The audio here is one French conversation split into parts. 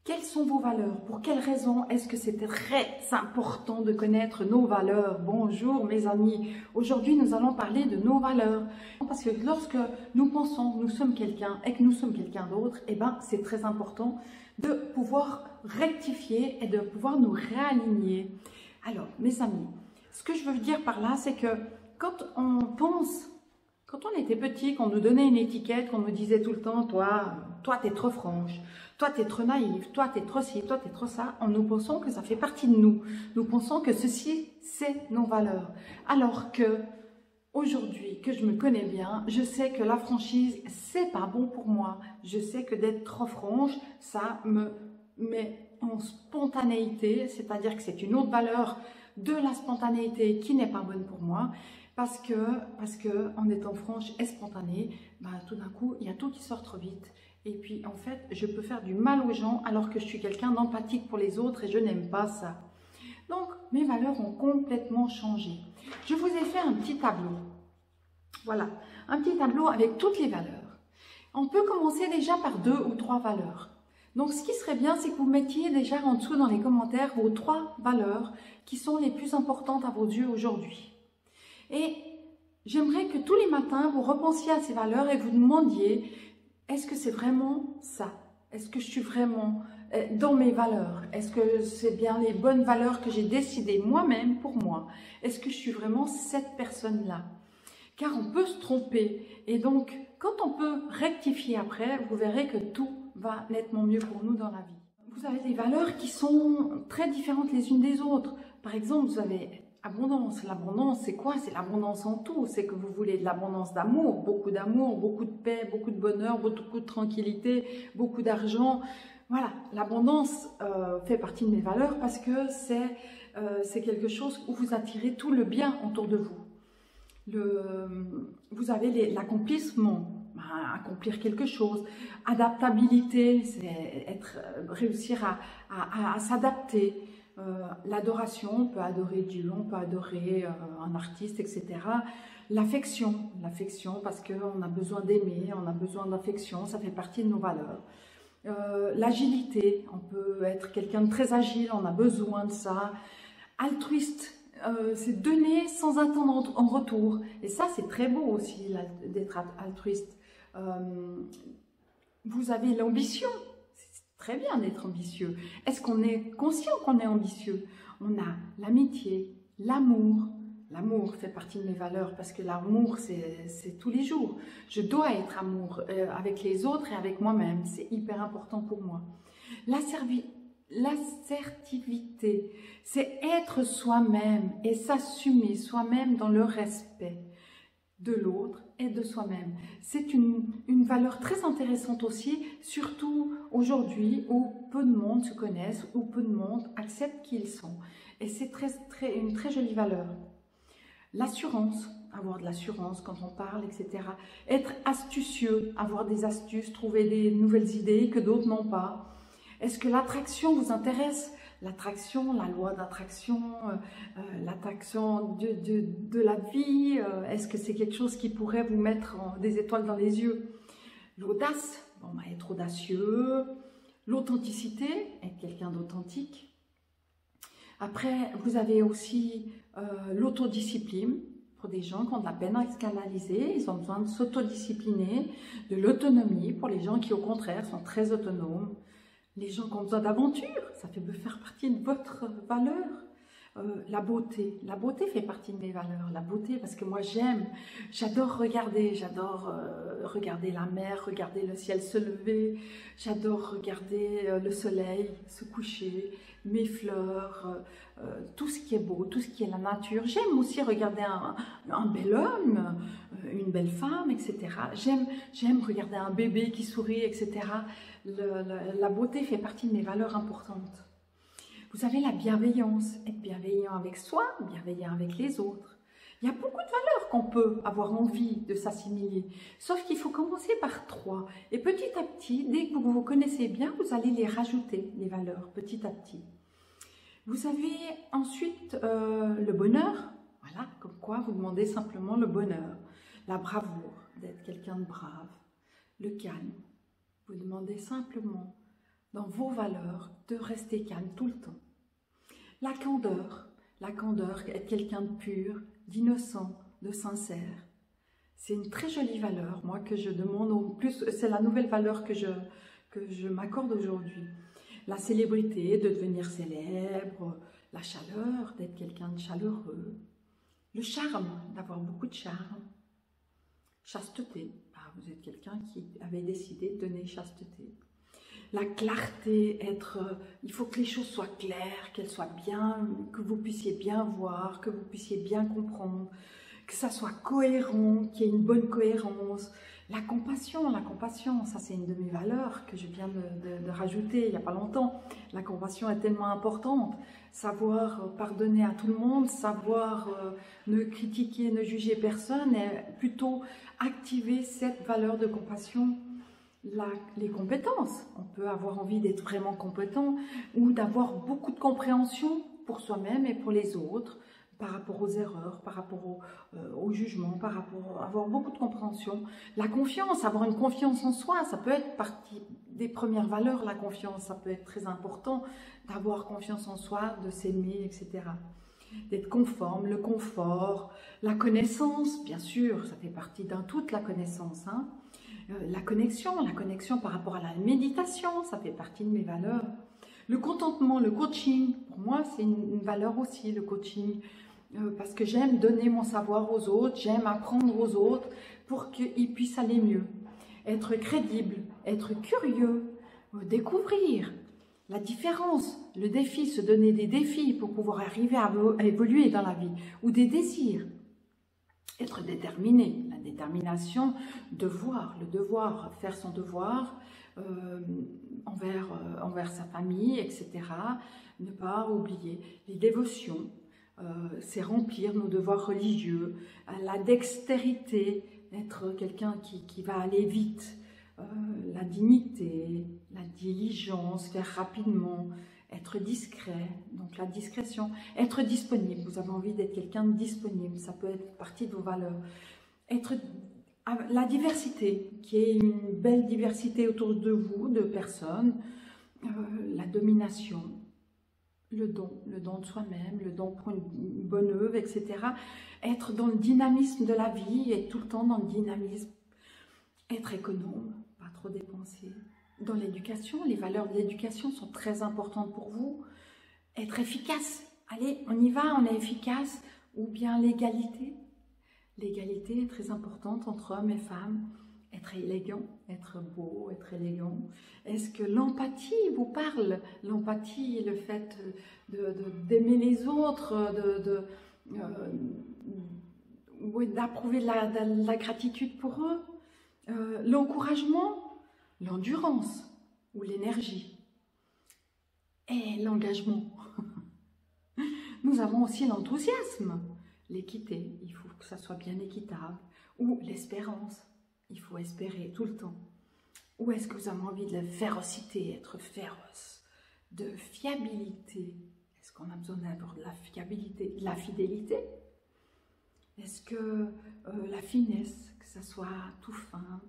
Quelles sont vos valeurs? Pour quelles raisons est-ce que c'est très important de connaître nos valeurs? Bonjour mes amis, aujourd'hui nous allons parler de nos valeurs. Parce que lorsque nous pensons que nous sommes quelqu'un et que nous sommes quelqu'un d'autre, eh ben, c'est très important de pouvoir rectifier et de pouvoir nous réaligner. Alors mes amis, ce que je veux dire par là, c'est que quand on était petit, qu'on nous donnait une étiquette, qu'on nous disait tout le temps, toi t'es trop franche, toi t'es trop naïve, toi t'es trop ci, toi t'es trop ça, nous pensons que ça fait partie de nous. Nous pensons que ceci, c'est nos valeurs. Alors que aujourd'hui, que je me connais bien, je sais que la franchise, c'est pas bon pour moi. Je sais que d'être trop franche, ça me met en spontanéité, c'est-à-dire que c'est une autre valeur de la spontanéité qui n'est pas bonne pour moi. Parce que en étant franche et spontanée, tout d'un coup, il y a tout qui sort trop vite. Et puis, en fait, je peux faire du mal aux gens alors que je suis quelqu'un d'empathique pour les autres et je n'aime pas ça. Donc, mes valeurs ont complètement changé. Je vous ai fait un petit tableau. Voilà, un petit tableau avec toutes les valeurs. On peut commencer déjà par 2 ou 3 valeurs. Donc, ce qui serait bien, c'est que vous mettiez déjà en dessous dans les commentaires vos 3 valeurs qui sont les plus importantes à vos yeux aujourd'hui. Et j'aimerais que tous les matins, vous repensiez à ces valeurs et vous demandiez, est-ce que c'est vraiment ça? Est-ce que je suis vraiment dans mes valeurs? Est-ce que c'est bien les bonnes valeurs que j'ai décidées moi-même pour moi? Est-ce que je suis vraiment cette personne-là? Car on peut se tromper. Et donc, quand on peut rectifier après, vous verrez que tout va nettement mieux pour nous dans la vie. Vous avez des valeurs qui sont très différentes les unes des autres. Par exemple, vous avez abondance. L'abondance, c'est quoi? C'est l'abondance en tout. C'est que vous voulez de l'abondance d'amour, beaucoup de paix, beaucoup de bonheur, beaucoup de tranquillité, beaucoup d'argent. Voilà, l'abondance fait partie de mes valeurs parce que c'est quelque chose où vous attirez tout le bien autour de vous. Vous avez l'accomplissement, accomplir quelque chose. Adaptabilité, c'est réussir à s'adapter. L'adoration, on peut adorer Dieu, on peut adorer un artiste, etc. L'affection parce qu'on a besoin d'aimer, on a besoin d'affection, ça fait partie de nos valeurs. L'agilité, on peut être quelqu'un de très agile, on a besoin de ça. Altruiste, c'est donner sans attendre en retour. Et ça, c'est très beau aussi d'être altruiste. Vous avez l'ambition. Très bien d'être ambitieux. Est-ce qu'on est conscient qu'on est ambitieux? On a l'amitié, l'amour. L'amour fait partie de mes valeurs parce que l'amour, c'est tous les jours. Je dois être amour avec les autres et avec moi-même. C'est hyper important pour moi. L'assertivité, c'est être soi-même et s'assumer soi-même dans le respect de l'autre et de soi-même. C'est une valeur très intéressante aussi, surtout aujourd'hui où peu de monde se connaissent, où peu de monde accepte qui ils sont. Et c'est une très jolie valeur. L'assurance, avoir de l'assurance quand on parle, etc. Être astucieux, avoir des astuces, trouver des nouvelles idées que d'autres n'ont pas. Est-ce que l'attraction vous intéresse? L'attraction, la loi d'attraction, l'attraction de la vie, est-ce que c'est quelque chose qui pourrait vous mettre des étoiles dans les yeux? L'audace, être audacieux. L'authenticité, être quelqu'un d'authentique. Après, vous avez aussi l'autodiscipline. Pour des gens qui ont de la peine à se canaliser, ils ont besoin de s'autodiscipliner. De l'autonomie, pour les gens qui au contraire sont très autonomes. Les gens qui ont besoin d'aventure, ça peut faire partie de votre valeur. La beauté fait partie de mes valeurs. La beauté, parce que moi j'adore regarder la mer, regarder le ciel se lever, j'adore regarder le soleil se coucher, mes fleurs, tout ce qui est beau, tout ce qui est la nature. J'aime aussi regarder un bel homme, une belle femme, etc. J'aime regarder un bébé qui sourit, etc. La beauté fait partie de mes valeurs importantes. Vous avez la bienveillance, être bienveillant avec soi, bienveillant avec les autres. Il y a beaucoup de valeurs qu'on peut avoir envie de s'assimiler, sauf qu'il faut commencer par 3. Et petit à petit, dès que vous vous connaissez bien, vous allez les rajouter, les valeurs, petit à petit. Vous avez ensuite le bonheur, voilà, comme quoi vous demandez simplement le bonheur. La bravoure, d'être quelqu'un de brave. Le calme, vous demandez simplement dans vos valeurs, de rester calme tout le temps. La candeur, être quelqu'un de pur, d'innocent, de sincère. C'est une très jolie valeur, moi, que je demande au plus, c'est la nouvelle valeur que je m'accorde aujourd'hui. La célébrité, de devenir célèbre, la chaleur, d'être quelqu'un de chaleureux, le charme, d'avoir beaucoup de charme, chasteté, vous êtes quelqu'un qui avait décidé de donner chasteté. La clarté, il faut que les choses soient claires, qu'elles soient bien, que vous puissiez bien voir, que vous puissiez bien comprendre, que ça soit cohérent, qu'il y ait une bonne cohérence. La compassion, ça c'est une de mes valeurs que je viens de rajouter il n'y a pas longtemps. La compassion est tellement importante. Savoir pardonner à tout le monde, savoir ne critiquer, ne juger personne, et plutôt activer cette valeur de compassion. Les compétences, on peut avoir envie d'être vraiment compétent ou d'avoir beaucoup de compréhension pour soi-même et pour les autres, par rapport aux erreurs, par rapport au jugement, par rapport à avoir beaucoup de compréhension. La confiance, avoir une confiance en soi, ça peut être partie des premières valeurs, la confiance, ça peut être très important d'avoir confiance en soi, de s'aimer, etc. D'être conforme, le confort, la connaissance, bien sûr, ça fait partie d'un tout, la connaissance, hein. La connexion par rapport à la méditation, ça fait partie de mes valeurs. Le contentement, le coaching, pour moi c'est une valeur aussi, le coaching, parce que j'aime donner mon savoir aux autres, j'aime apprendre aux autres pour qu'ils puissent aller mieux. Être crédible, être curieux, découvrir la différence, le défi, se donner des défis pour pouvoir arriver à évoluer dans la vie, ou des désirs. Être déterminé, la détermination, le devoir, faire son devoir envers sa famille, etc. Ne pas oublier les dévotions, c'est remplir nos devoirs religieux, la dextérité, être quelqu'un qui va aller vite, la dignité, la diligence, faire rapidement, être discret, donc la discrétion, être disponible, vous avez envie d'être quelqu'un de disponible, ça peut être partie de vos valeurs. La diversité, qui est une belle diversité autour de vous, de personnes, la domination, le don de soi-même, le don pour une bonne œuvre, etc. Être dans le dynamisme de la vie, être tout le temps dans le dynamisme, être économe, pas trop dépenser. Dans l'éducation, les valeurs de l'éducation sont très importantes pour vous. Être efficace, allez, on y va, on est efficace. Ou bien l'égalité. L'égalité est très importante entre hommes et femmes. Être élégant, être beau, être élégant. Est-ce que l'empathie vous parle? L'empathie, le fait d'aimer les autres, d'approuver la gratitude pour eux. L'encouragement, l'endurance ou l'énergie et l'engagement. Nous avons aussi l'enthousiasme, l'équité, il faut que ça soit bien équitable, ou l'espérance, il faut espérer tout le temps. Ou est-ce que vous avez envie de la férocité, être féroce, de fiabilité? Est-ce qu'on a besoin d'avoir de la fiabilité, de la fidélité? Est-ce que la finesse, que ça soit tout fin?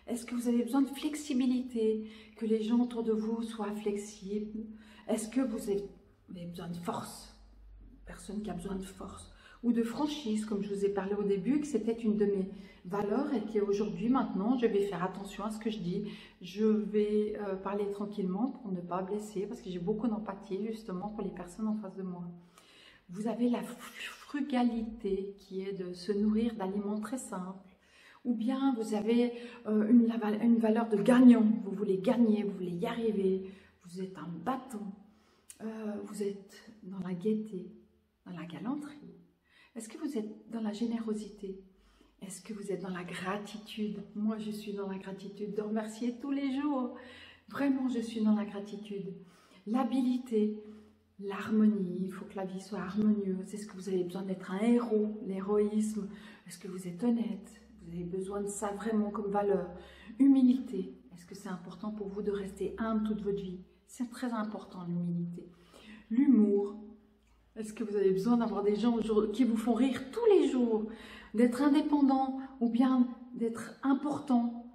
Est-ce que vous avez besoin de flexibilité, que les gens autour de vous soient flexibles? Est-ce que vous avez besoin de force? Personne qui a besoin de force. Ou de franchise, comme je vous ai parlé au début, que c'était une de mes valeurs et qu'aujourd'hui, maintenant, je vais faire attention à ce que je dis. Je vais parler tranquillement pour ne pas blesser, parce que j'ai beaucoup d'empathie justement pour les personnes en face de moi. Vous avez la frugalité qui est de se nourrir d'aliments très simples. Ou bien vous avez une valeur de gagnant, vous voulez gagner, vous voulez y arriver, vous êtes un battant, vous êtes dans la gaieté, dans la galanterie. Est-ce que vous êtes dans la générosité? Est-ce que vous êtes dans la gratitude? Moi, je suis dans la gratitude de remercier tous les jours. Vraiment, je suis dans la gratitude. L'habileté, l'harmonie, il faut que la vie soit harmonieuse. Est-ce que vous avez besoin d'être un héros? L'héroïsme, est-ce que vous êtes honnête? Vous avez besoin de ça vraiment comme valeur. Humilité, est-ce que c'est important pour vous de rester humble toute votre vie? C'est très important l'humilité. L'humour, est-ce que vous avez besoin d'avoir des gens qui vous font rire tous les jours? D'être indépendant ou bien d'être important?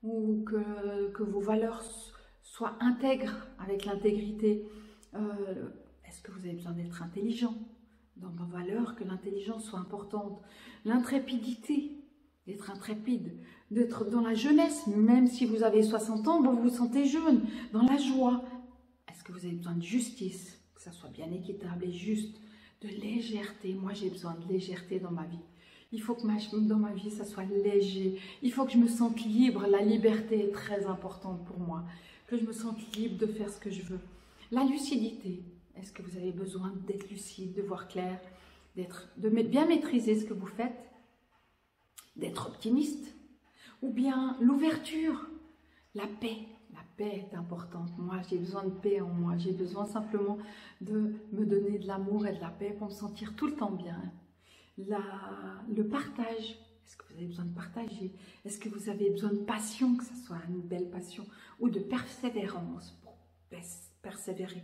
Ou que vos valeurs soit intègre avec l'intégrité. Est-ce que vous avez besoin d'être intelligent? Dans vos valeurs, que l'intelligence soit importante. L'intrépidité, d'être intrépide, d'être dans la jeunesse, même si vous avez 60 ans, vous vous sentez jeune, dans la joie. Est-ce que vous avez besoin de justice, que ça soit bien équitable et juste, de légèreté? Moi, j'ai besoin de légèreté dans ma vie. Il faut que dans ma vie, ça soit léger. Il faut que je me sente libre. La liberté est très importante pour moi. Que je me sente libre de faire ce que je veux. La lucidité. Est-ce que vous avez besoin d'être lucide, de voir clair, de bien maîtriser ce que vous faites, d'être optimiste? Ou bien l'ouverture, la paix. La paix est importante. Moi, j'ai besoin de paix en moi. J'ai besoin simplement de me donner de l'amour et de la paix pour me sentir tout le temps bien. Le partage. Est-ce que vous avez besoin de partager? Est-ce que vous avez besoin de passion, que ce soit une belle passion, ou de persévérance pour persévérer?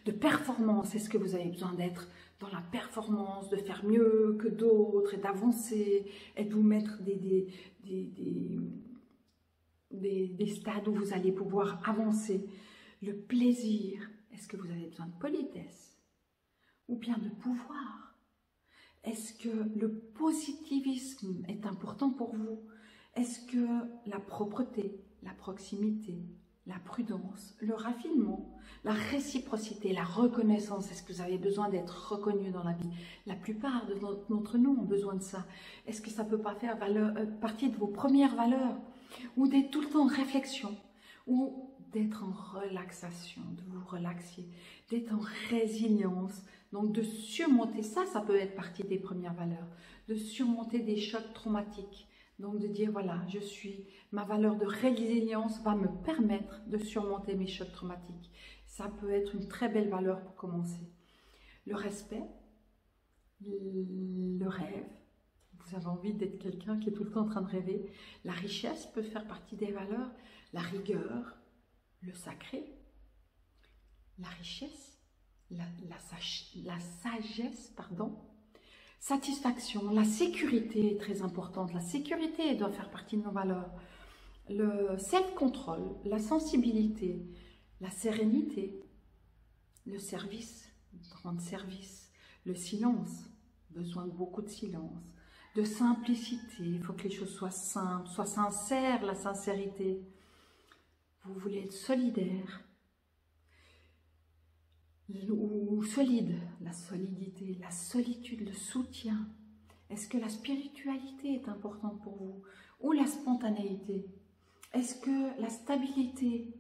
De performance, est-ce que vous avez besoin d'être dans la performance, de faire mieux que d'autres et d'avancer et de vous mettre des stades où vous allez pouvoir avancer? Le plaisir, est-ce que vous avez besoin de politesse ou bien de pouvoir? Est-ce que le positivisme est important pour vous? Est-ce que la propreté, la proximité, la prudence, le raffinement, la réciprocité, la reconnaissance, est-ce que vous avez besoin d'être reconnu dans la vie? La plupart d'entre nous ont besoin de ça. Est-ce que ça ne peut pas faire partie de vos premières valeurs? Ou d'être tout le temps en réflexion? Ou d'être en relaxation, de vous relaxer, d'être en résilience? Donc de surmonter ça, ça peut être partie des premières valeurs. De surmonter des chocs traumatiques. Donc de dire, voilà, ma valeur de résilience va me permettre de surmonter mes chocs traumatiques. Ça peut être une très belle valeur pour commencer. Le respect, le rêve. Vous avez envie d'être quelqu'un qui est tout le temps en train de rêver. La richesse peut faire partie des valeurs. La rigueur, le sacré, la richesse, la sagesse, pardon. Satisfaction, la sécurité est très importante. La sécurité doit faire partie de nos valeurs. Le self-control, la sensibilité, la sérénité, le service, rendre service, le silence, besoin de beaucoup de silence, de simplicité, il faut que les choses soient simples, soient sincères, la sincérité. Vous voulez être solidaire ou solide, la solidité, la solitude, le soutien. Est-ce que la spiritualité est importante pour vous? Ou la spontanéité? Est-ce que la stabilité,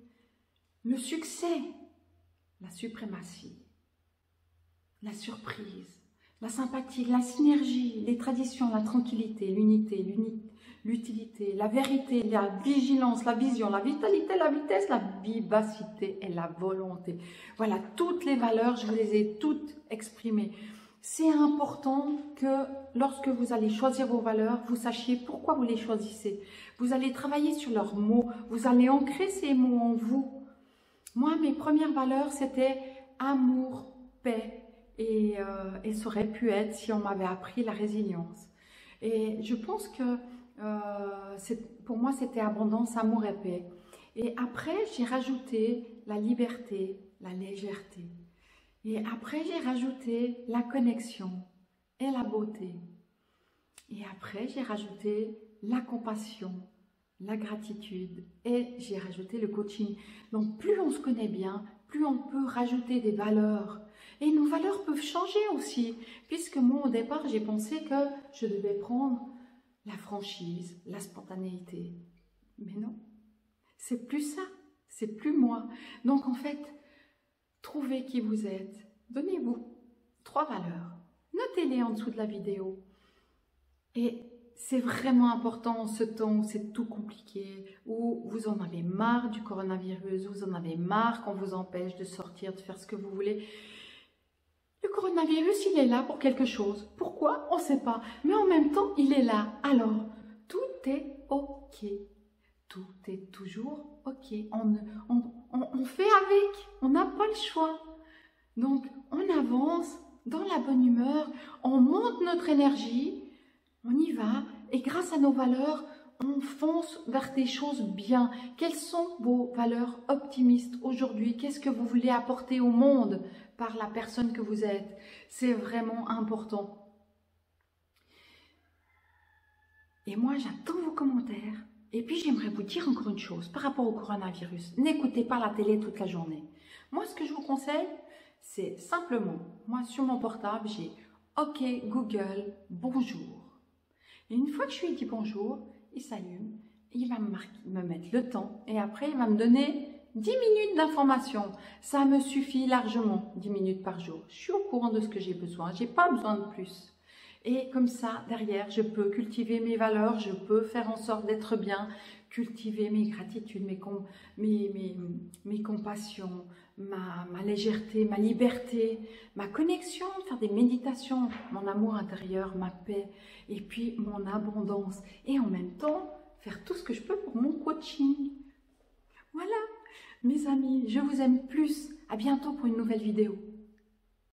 le succès, la suprématie, la surprise, la sympathie, la synergie, les traditions, la tranquillité, l'unité, l'utilité, la vérité, la vigilance, la vision, la vitalité, la vitesse, la vivacité et la volonté. Voilà, toutes les valeurs, je vous les ai toutes exprimées. C'est important que lorsque vous allez choisir vos valeurs, vous sachiez pourquoi vous les choisissez. Vous allez travailler sur leurs mots, vous allez ancrer ces mots en vous. Moi, mes premières valeurs, c'était amour, paix, et ça aurait pu être si on m'avait appris la résilience. Et je pense que pour moi, c'était abondance, amour et paix. Et après, j'ai rajouté la liberté, la légèreté. Et après, j'ai rajouté la connexion et la beauté. Et après, j'ai rajouté la compassion, la gratitude et j'ai rajouté le coaching. Donc, plus on se connaît bien, plus on peut rajouter des valeurs. Et nos valeurs peuvent changer aussi, puisque moi, au départ, j'ai pensé que je devais prendre la franchise, la spontanéité. Mais non, c'est plus ça, c'est plus moi. Donc, en fait, trouvez qui vous êtes. Donnez-vous 3 valeurs. Notez-les en dessous de la vidéo. Et c'est vraiment important en ce temps où c'est tout compliqué, où vous en avez marre du coronavirus, vous en avez marre qu'on vous empêche de sortir, de faire ce que vous voulez. Le coronavirus, il est là pour quelque chose. Pourquoi? On ne sait pas. Mais en même temps, il est là. Alors, tout est OK. Tout est toujours OK. On fait avec. On n'a pas le choix. Donc, on avance dans la bonne humeur. On monte notre énergie. On y va. Et grâce à nos valeurs, on fonce vers des choses bien. Quelles sont vos valeurs optimistes aujourd'hui? Qu'est-ce que vous voulez apporter au monde par la personne que vous êtes? C'est vraiment important. Et moi, j'attends vos commentaires. Et puis, j'aimerais vous dire encore une chose par rapport au coronavirus. N'écoutez pas la télé toute la journée. Moi, ce que je vous conseille, c'est simplement, moi, sur mon portable, j'ai OK, Google, bonjour. Et une fois que je lui ai dit bonjour, il s'allume, il va me mettre le temps et après, il va me donner 10 minutes d'information. Ça me suffit largement, 10 minutes par jour. Je suis au courant de ce que j'ai besoin, je n'ai pas besoin de plus. Et comme ça, derrière, je peux cultiver mes valeurs, je peux faire en sorte d'être bien, cultiver mes gratitudes, mes compassions, ma légèreté, ma liberté, ma connexion, faire des méditations, mon amour intérieur, ma paix, et puis mon abondance. Et en même temps, faire tout ce que je peux pour mon coaching. Voilà, mes amis, je vous aime plus. À bientôt pour une nouvelle vidéo.